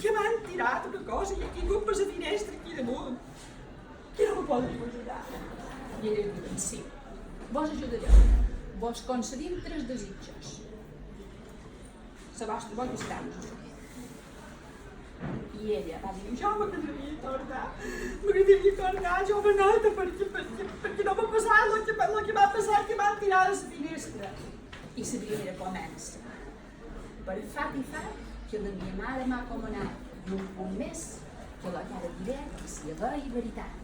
que m'han tirat una cosa i he tingut per la finestra aquí damunt. Que no me podríeu ajudar? I ella diu, sí, vos ajudareu, vos concedim 3 desitjos. La vostra voluntat. I ella va dir, Jo m'agradaria tornar, joveneta, perquè no m'ha passat el que m'ha passat, que m'han tirat a la finestra. i la primera comença. Per fat i fat, que la meva mare m'ha comanat i un punt més, que la que ara diré si hi ha veritat,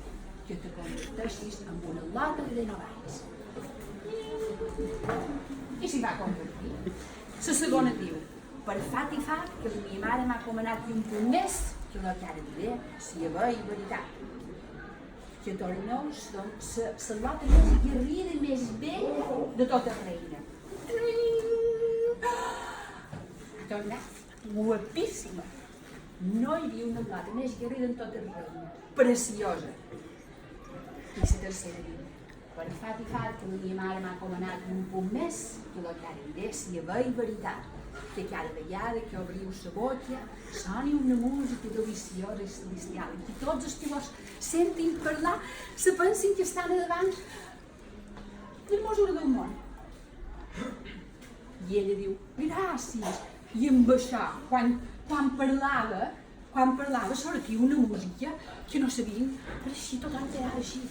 que te converteixis en una lota de novells. I s'hi va convertir. La segona diu, per fat i fat, que la meva mare m'ha comanat i un punt més, que la que ara diré si hi ha veritat. Que torneu la lota més guerrida i més bella de tota reina. Ha tornat guapíssima. No hi havia una lota més guerrida en tota reina. Preciosa. I la tercera diu, per fat i fat, que la meva mare m'ha comanat un punt més, que la que ara diré si hi ha veritat. Que cada vegada que obriu la boca soni una música deliciosa i celestial i que tots els que vos sentin parlar se pensin que estan davant l'hermosura del món. I ella diu, gràcies. I amb això, quan parlava sortia una música que no sabien, però així tothom quedava així.